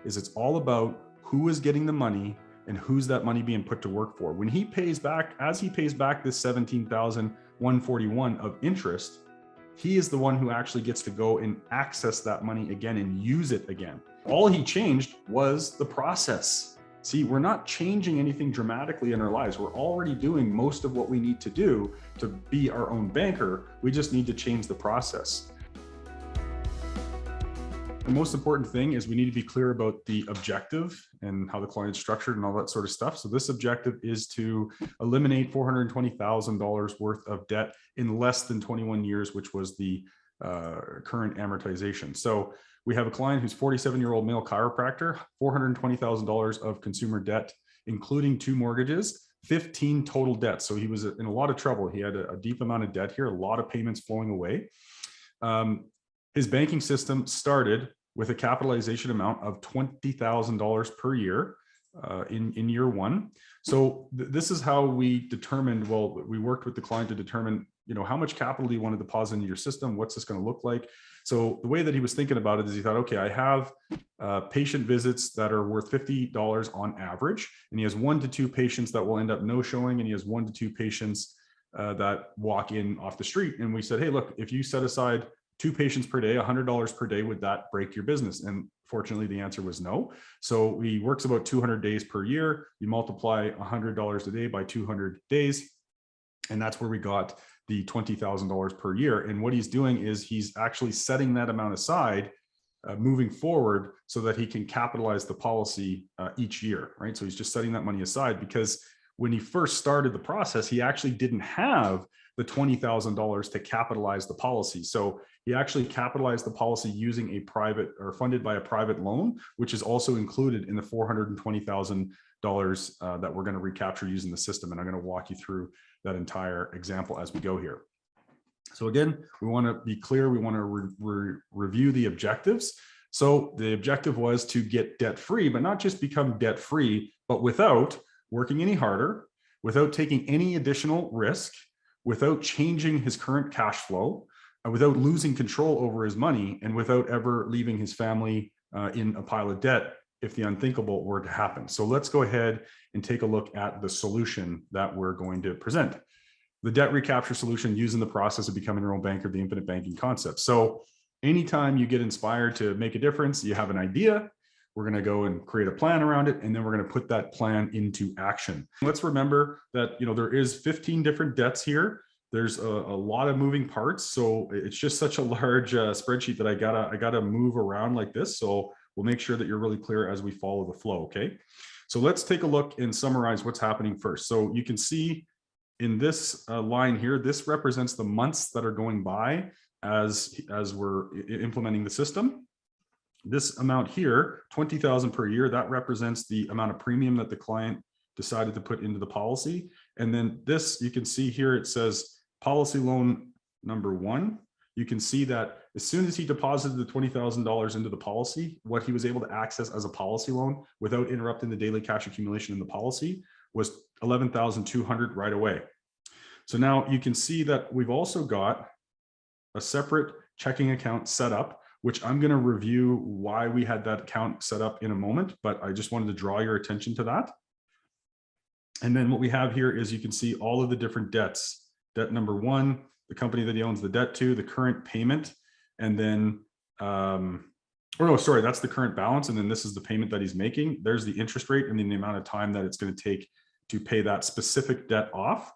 is it's all about who is getting the money and who's that money being put to work for. When he pays back, as he pays back this $17,141 of interest, he is the one who actually gets to go and access that money again and use it again. All he changed was the process. See, we're not changing anything dramatically in our lives. We're already doing most of what we need to do to be our own banker. We just need to change the process. The most important thing is we need to be clear about the objective and how the client's structured and all that sort of stuff. So this objective is to eliminate $420,000 worth of debt in less than 21 years, which was the current amortization. So we have a client who's 47-year-old male chiropractor, $420,000 of consumer debt, including 2 mortgages, 15 total debts. So he was in a lot of trouble. He had a deep amount of debt here, a lot of payments flowing away. His banking system started with a capitalization amount of $20,000 per year in year 1. So this is how we determined, well, we worked with the client to determine, how much capital do you want to deposit into your system? What's this going to look like? So the way that he was thinking about it is he thought, okay, I have patient visits that are worth $50 on average, and he has 1 to 2 patients that will end up no showing, and he has 1 to 2 patients that walk in off the street. And we said, hey, look, if you set aside 2 patients per day, $100 per day, would that break your business? And fortunately, the answer was no. So he works about 200 days per year. You multiply $100 a day by 200 days, and that's where we got the $20,000 per year. And what he's doing is he's actually setting that amount aside moving forward so that he can capitalize the policy each year, right? So he's just setting that money aside, because when he first started the process, he actually didn't have the $20,000 to capitalize the policy. So he actually capitalized the policy using a private or funded by a private loan, which is also included in the $420,000 that we're going to recapture using the system. And I'm going to walk you through that entire example as we go here. So again, we want to be clear. We want to review the objectives. So the objective was to get debt free, but not just become debt free, but without working any harder, without taking any additional risk, without changing his current cash flow, without losing control over his money, and without ever leaving his family in a pile of debt if the unthinkable were to happen. So let's go ahead and take a look at the solution that we're going to present. The debt recapture solution using the process of becoming your own banker, the infinite banking concept. So anytime you get inspired to make a difference, you have an idea, we're going to go and create a plan around it, and then we're going to put that plan into action. Let's remember that there is 15 different debts here. There's a lot of moving parts, so it's just such a large spreadsheet that I gotta move around like this. So we'll make sure that you're really clear as we follow the flow. Okay, so let's take a look and summarize what's happening first. So you can see in this line here, this represents the months that are going by as we're implementing the system. This amount here, $20,000 per year, that represents the amount of premium that the client decided to put into the policy. And then this, you can see here, it says policy loan number 1. You can see that as soon as he deposited the $20,000 into the policy, what he was able to access as a policy loan without interrupting the daily cash accumulation in the policy was $11,200 right away. So now you can see that we've also got a separate checking account set up, which I'm going to review why we had that account set up in a moment, but I just wanted to draw your attention to that. And then what we have here is you can see all of the different debts. Debt number 1, the company that he owns the debt to, the current payment, and then, that's the current balance. And then this is the payment that he's making. There's the interest rate and then the amount of time that it's going to take to pay that specific debt off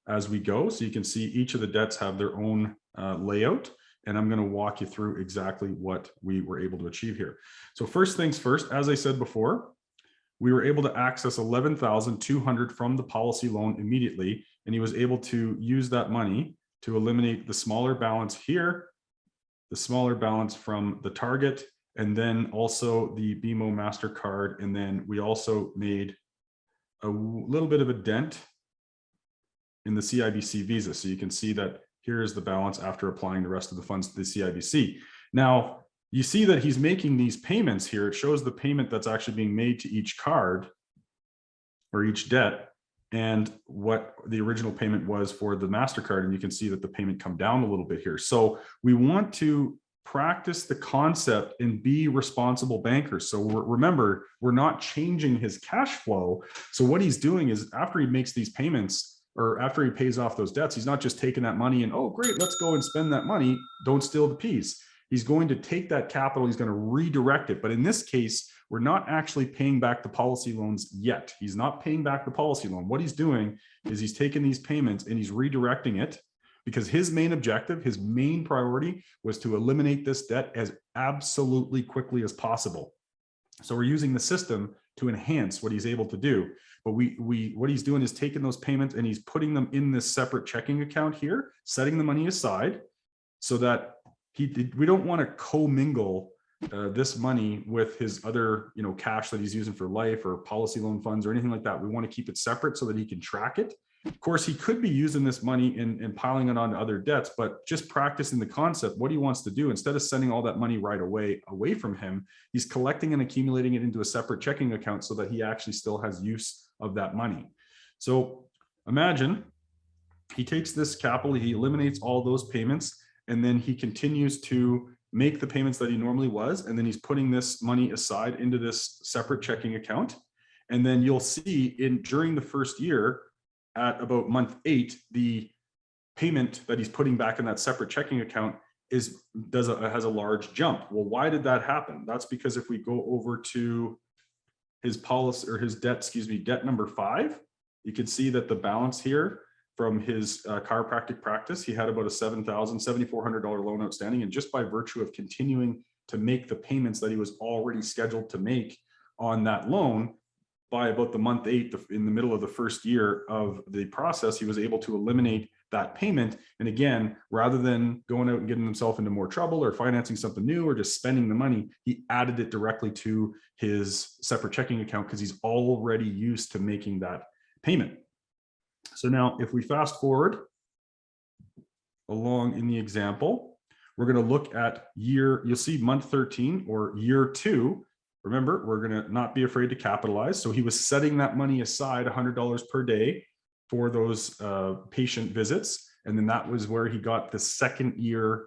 as we go. So you can see each of the debts have their own layout. And I'm going to walk you through exactly what we were able to achieve here. So first things first, as I said before, we were able to access $11,200 from the policy loan immediately. And he was able to use that money to eliminate the smaller balance here, the smaller balance from the Target, and then also the BMO MasterCard. And then we also made a little bit of a dent in the CIBC Visa. So you can see that here is the balance after applying the rest of the funds to the CIBC. Now, you see that he's making these payments here. It shows the payment that's actually being made to each card or each debt and what the original payment was for the MasterCard. And you can see that the payment come down a little bit here. So we want to practice the concept and be responsible bankers. So remember, we're not changing his cash flow. So what he's doing is after he makes these payments, or after he pays off those debts, he's not just taking that money and, oh, great, let's go and spend that money. Don't steal the peace. He's going to take that capital, he's going to redirect it. But in this case, we're not actually paying back the policy loans yet. He's not paying back the policy loan. What he's doing is he's taking these payments and he's redirecting it, because his main objective, his main priority was to eliminate this debt as absolutely quickly as possible. So we're using the system to enhance what he's able to do. But what he's doing is taking those payments and he's putting them in this separate checking account here, setting the money aside so that we don't want to commingle this money with his other, cash that he's using for life or policy loan funds or anything like that. We want to keep it separate so that he can track it. Of course, he could be using this money and piling it onto other debts, but just practicing the concept, what he wants to do, instead of sending all that money right away from him, he's collecting and accumulating it into a separate checking account so that he actually still has use of that money. So imagine he takes this capital, he eliminates all those payments, and then he continues to make the payments that he normally was, and then he's putting this money aside into this separate checking account. And then you'll see during the first year, at about month 8, the payment that he's putting back in that separate checking account has a large jump. Well, why did that happen? That's because if we go over to his policy or his debt, debt number 5, you can see that the balance here from his chiropractic practice, he had about a $7,400 loan outstanding. And just by virtue of continuing to make the payments that he was already scheduled to make on that loan, by about the month 8, in the middle of the first year of the process, he was able to eliminate that payment. And again, rather than going out and getting himself into more trouble or financing something new or just spending the money, he added it directly to his separate checking account because he's already used to making that payment. So now if we fast forward along in the example, we're going to look at you'll see month 13 or year 2. Remember, we're going to not be afraid to capitalize. So he was setting that money aside, $100 per day for those patient visits. And then that was where he got the second year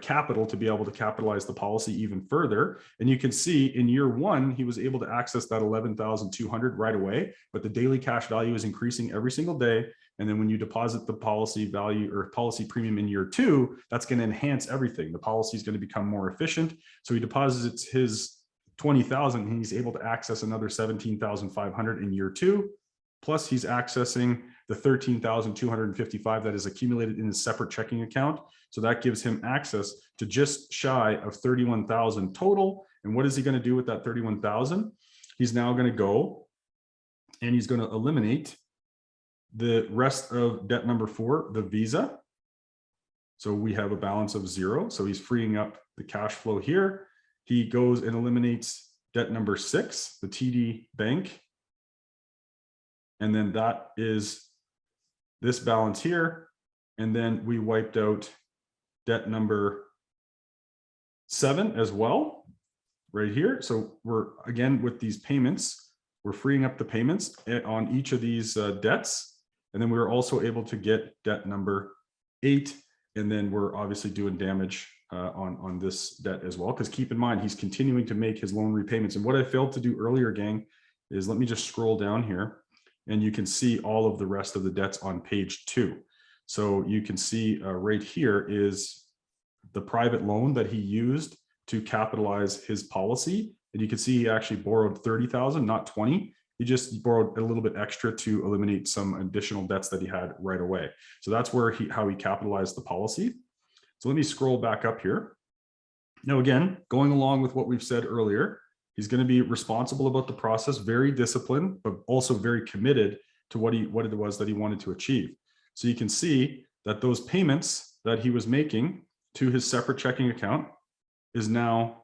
capital to be able to capitalize the policy even further. And you can see in year 1, he was able to access that $11,200 right away, but the daily cash value is increasing every single day. And then when you deposit the policy value or policy premium in year 2, that's going to enhance everything. The policy is going to become more efficient. So he deposits his 20,000 and he's able to access another 17,500 in year 2. Plus he's accessing the 13,255 that is accumulated in his separate checking account. So that gives him access to just shy of 31,000 total. And what is he going to do with that 31,000? He's now going to go and he's going to eliminate the rest of debt number 4, the Visa. So we have a balance of 0. So he's freeing up the cash flow here. He goes and eliminates debt number 6, the TD Bank. And then that is this balance here. And then we wiped out debt number 7 as well, right here. So we're, again, with these payments, we're freeing up the payments on each of these debts. And then we were also able to get debt number 8. And then we're obviously doing damage on this debt as well, because keep in mind, he's continuing to make his loan repayments. And what I failed to do earlier, gang, is let me just scroll down here and you can see all of the rest of the debts on page 2. So you can see right here is the private loan that he used to capitalize his policy. And you can see he actually borrowed 30,000, not 20. He just borrowed a little bit extra to eliminate some additional debts that he had right away. So that's where how he capitalized the policy. So let me scroll back up here. Now, again, going along with what we've said earlier, he's going to be responsible about the process, very disciplined, but also very committed to what it was that he wanted to achieve. So you can see that those payments that he was making to his separate checking account is now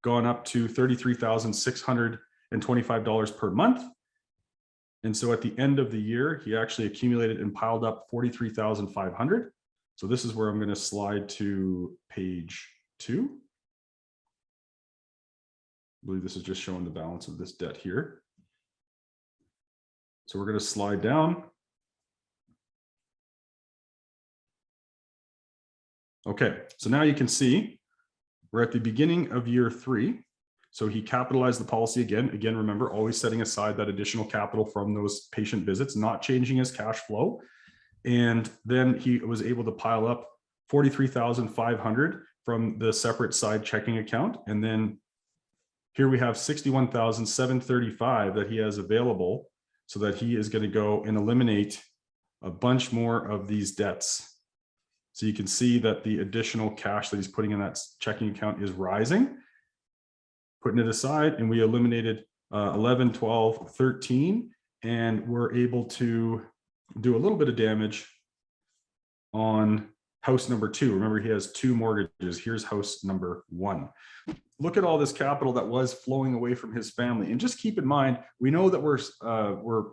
gone up to $33,625 per month. And so at the end of the year, he actually accumulated and piled up $43,500. So this is where I'm going to slide to page 2. I believe this is just showing the balance of this debt here. So we're going to slide down. Okay, so now you can see we're at the beginning of year 3. So he capitalized the policy again. Again, remember, always setting aside that additional capital from those patient visits, not changing his cash flow. And then he was able to pile up $43,500 from the separate side checking account. And then here we have $61,735 that he has available, so that he is going to go and eliminate a bunch more of these debts. So you can see that the additional cash that he's putting in that checking account is rising, putting it aside, and we eliminated 11, 12, 13, and we're able to do a little bit of damage on house number 2. Remember, he has 2 mortgages. Here's house number 1. Look at all this capital that was flowing away from his family. And just keep in mind, we know that we're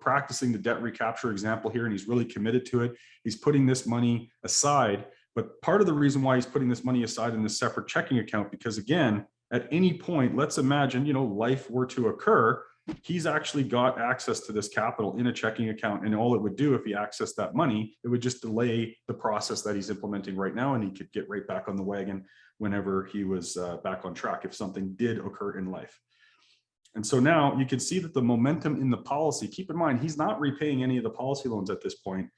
practicing the debt recapture example here, and he's really committed to it. He's putting this money aside. But part of the reason why he's putting this money aside in this separate checking account, because again, at any point, let's imagine, life were to occur, he's actually got access to this capital in a checking account. And all it would do if he accessed that money, it would just delay the process that he's implementing right now. And he could get right back on the wagon whenever he was back on track, if something did occur in life. And so now you can see that the momentum in the policy, keep in mind, he's not repaying any of the policy loans at this point.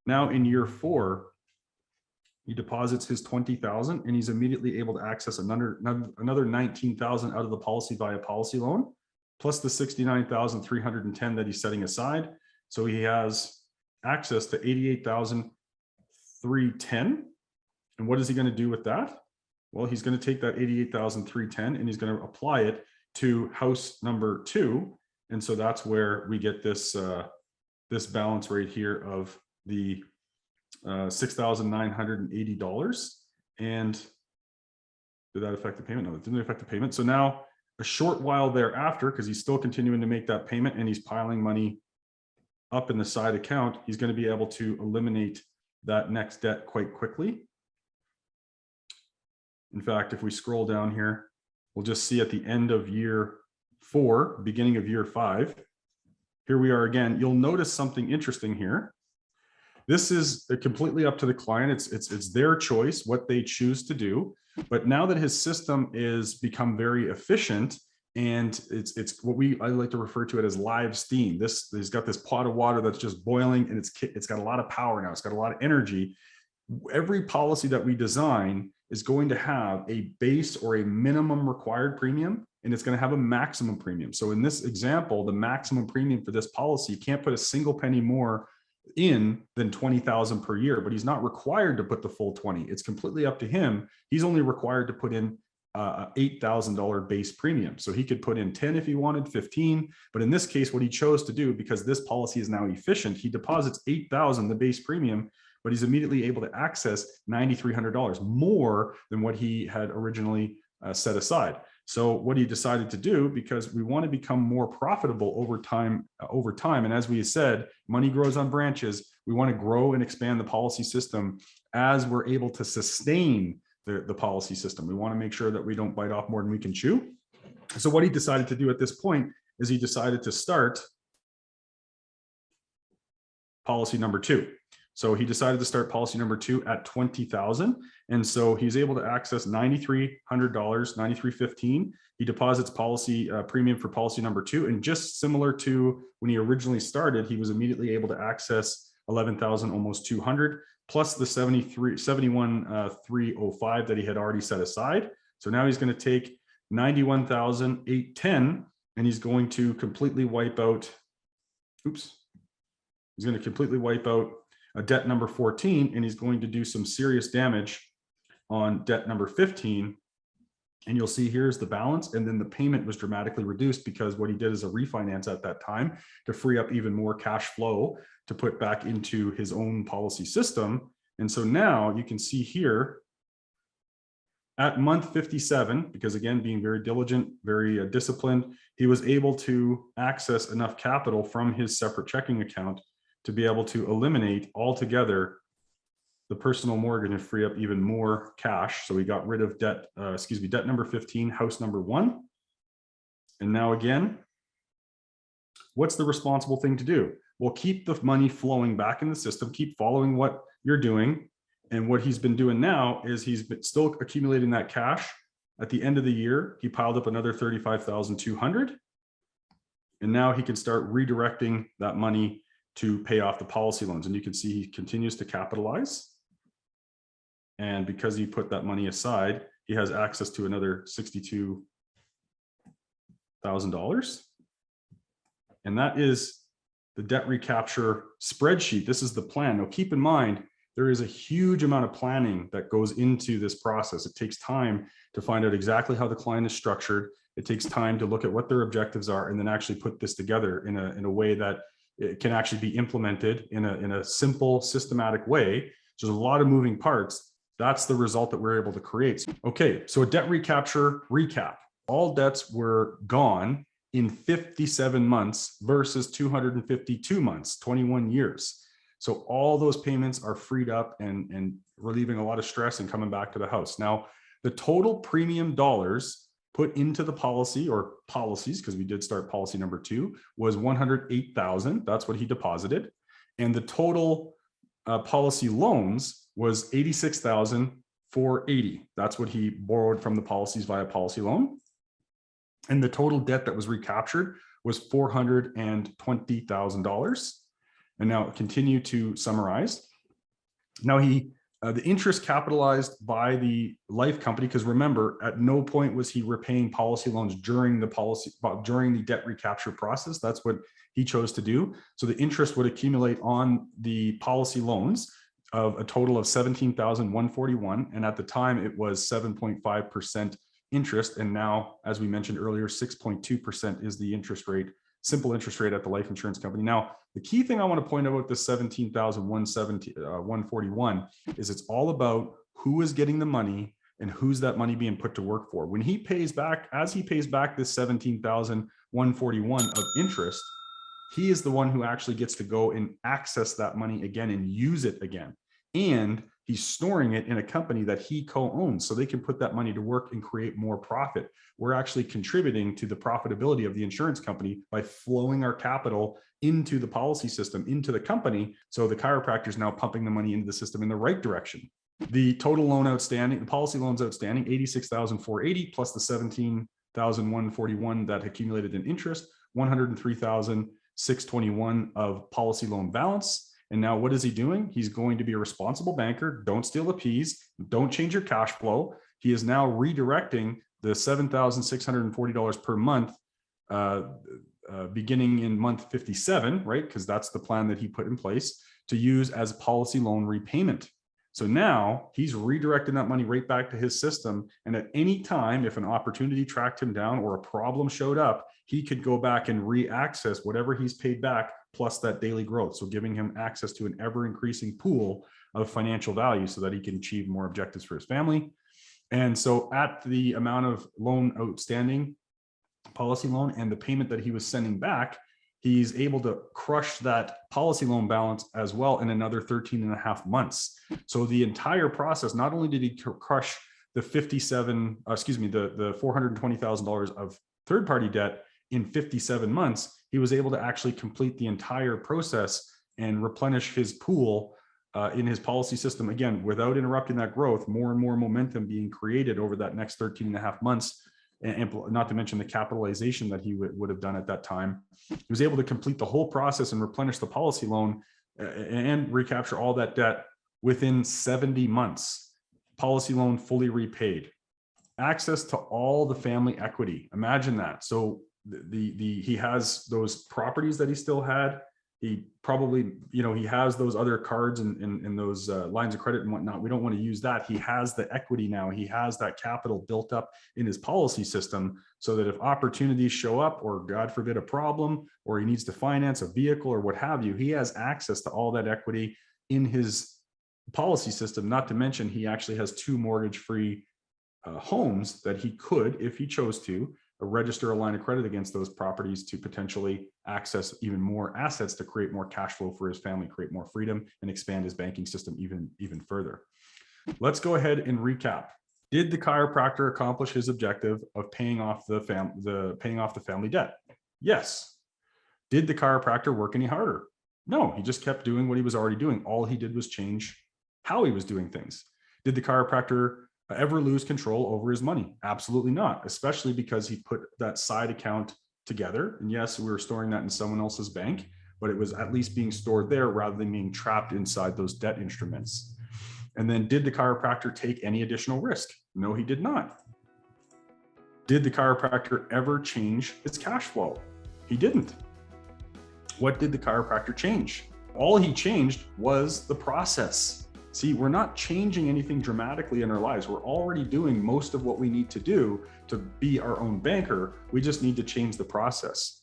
Now in year 4, he deposits his $20,000 and he's immediately able to access another $19,000 out of the policy via policy loan, plus the $69,310 that he's setting aside. So he has access to $88,310. And what is he going to do with that? Well, he's going to take that $88,310 and he's going to apply it to house number 2. And so that's where we get this this balance right here of the $6,980. And did that affect the payment? No, it didn't affect the payment. So now a short while thereafter, because he's still continuing to make that payment and he's piling money up in the side account, he's going to be able to eliminate that next debt quite quickly. In fact, if we scroll down here, we'll just see at the end of year 4, beginning of year 5, here we are again. You'll notice something interesting here. This is completely up to the client. It's their choice, what they choose to do. But now that his system is become very efficient, and it's what I like to refer to it as live steam. He's got this pot of water that's just boiling, and it's got a lot of power now. It's got a lot of energy. Every policy that we design is going to have a base or a minimum required premium, and it's going to have a maximum premium. So in this example, the maximum premium for this policy, you can't put a single penny more in than $20,000 per year, but he's not required to put the full 20. It's completely up to him. He's only required to put in a $8,000 base premium. So he could put in 10 if he wanted, 15. But in this case, what he chose to do, because this policy is now efficient, he deposits $8,000, the base premium, but he's immediately able to access $9,300 more than what he had originally set aside. So what he decided to do, because we want to become more profitable over time, and as we said, money grows on branches. We want to grow and expand the policy system as we're able to sustain the policy system. We want to make sure that we don't bite off more than we can chew. So what he decided to do at this point is he decided to start policy number 2. So he decided to start policy number 2 at $20,000. And so he's able to access $9,300, $9,315. He deposits policy premium for policy number 2. And just similar to when he originally started, he was immediately able to access $11,000, almost $200, plus the $71,305 that he had already set aside. So now he's going to take $91,810, and he's going to completely wipe out, he's going to completely wipe out debt number 14, and he's going to do some serious damage on debt number 15. And you'll see here's the balance, and then the payment was dramatically reduced because what he did is a refinance at that time to free up even more cash flow to put back into his own policy system. And so now you can see here at month 57, because again, being very diligent, very disciplined, he was able to access enough capital from his separate checking account to be able to eliminate altogether the personal mortgage and free up even more cash. So we got rid of debt, debt number 15, house number 1. And now again, what's the responsible thing to do? Well, keep the money flowing back in the system, keep following what you're doing. And what he's been doing now is he's been still accumulating that cash, At the end of the year, he piled up another 35,200. And now he can start redirecting that money to pay off the policy loans. And you can see he continues to capitalize. And because he put that money aside, he has access to another $62,000. And that is the debt recapture spreadsheet. This is the plan. Now, keep in mind, there is a huge amount of planning that goes into this process. It takes time to find out exactly how the client is structured. It takes time to look at what their objectives are and then actually put this together in a way that it can actually be implemented in a simple, systematic way. So there's a lot of moving parts. That's the result that we're able to create. Okay, so a debt recapture recap. All debts were gone in 57 months versus 252 months, 21 years. So all those payments are freed up and relieving a lot of stress and coming back to the house. Now, the total premium dollars put into the policy or policies, because we did start policy number 2, was 108,000. That's what he deposited. And the total policy loans was 86,480. That's what he borrowed from the policies via policy loan. And the total debt that was recaptured was $420,000. And now continue to summarize. Now the interest capitalized by the life company, because remember, at no point was he repaying policy loans during the debt recapture process. That's what he chose to do. So the interest would accumulate on the policy loans of a total of 17,141. And at the time it was 7.5% interest. And now, as we mentioned earlier, 6.2% is the interest rate, simple interest rate at the life insurance company. Now, the key thing I want to point out with the 17,141 is it's all about who is getting the money and who's that money being put to work for. When he pays back, as he pays back this 17,141 of interest, he is the one who actually gets to go and access that money again and use it again. And he's storing it in a company that he co-owns, so they can put that money to work and create more profit. We're actually contributing to the profitability of the insurance company by flowing our capital into the policy system, into the company. So the chiropractor is now pumping the money into the system in the right direction. The total loan outstanding, the policy loans outstanding, 86,480 plus the 17,141 that accumulated in interest, 103,621 of policy loan balance. And now what is he doing? He's going to be a responsible banker. Don't steal the peas. Don't change your cash flow. He is now redirecting the $7,640 per month, beginning in month 57, right? Because that's the plan that he put in place to use as policy loan repayment. So now he's redirecting that money right back to his system. And at any time, if an opportunity tracked him down or a problem showed up, he could go back and re-access whatever he's paid back plus that daily growth. So giving him access to an ever increasing pool of financial value so that he can achieve more objectives for his family. And so at the amount of loan outstanding, policy loan, and the payment that he was sending back, he's able to crush that policy loan balance as well in another 13 and a half months. So the entire process, not only did he crush the $420,000 of third-party debt in 57 months, he was able to actually complete the entire process and replenish his pool in his policy system, again, without interrupting that growth, more and more momentum being created over that next 13 and a half months. And not to mention the capitalization that he would have done at that time. He was able to complete the whole process and replenish the policy loan and recapture all that debt within 70 months. Policy loan fully repaid. Access to all the family equity. Imagine that. So he has those properties that he still had. He probably, he has those other cards and those lines of credit and whatnot. We don't want to use that. He has the equity now. He has that capital built up in his policy system so that if opportunities show up, or God forbid a problem, or he needs to finance a vehicle or what have you, he has access to all that equity in his policy system. Not to mention, he actually has 2 mortgage-free homes that he could, if he chose to, register a line of credit against those properties to potentially access even more assets to create more cash flow for his family, create more freedom, and expand his banking system even further. Let's go ahead and recap. Did the chiropractor accomplish his objective of paying off the family debt? Yes. Did the chiropractor work any harder? No, he just kept doing what he was already doing. All he did was change how he was doing things. Did the chiropractor ever lose control over his money? Absolutely not, especially because he put that side account together. And yes, we were storing that in someone else's bank, but it was at least being stored there rather than being trapped inside those debt instruments. And then did the chiropractor take any additional risk? No, he did not. Did the chiropractor ever change his cash flow? He didn't. What did the chiropractor change? All he changed was the process. See, we're not changing anything dramatically in our lives. We're already doing most of what we need to do to be our own banker. We just need to change the process.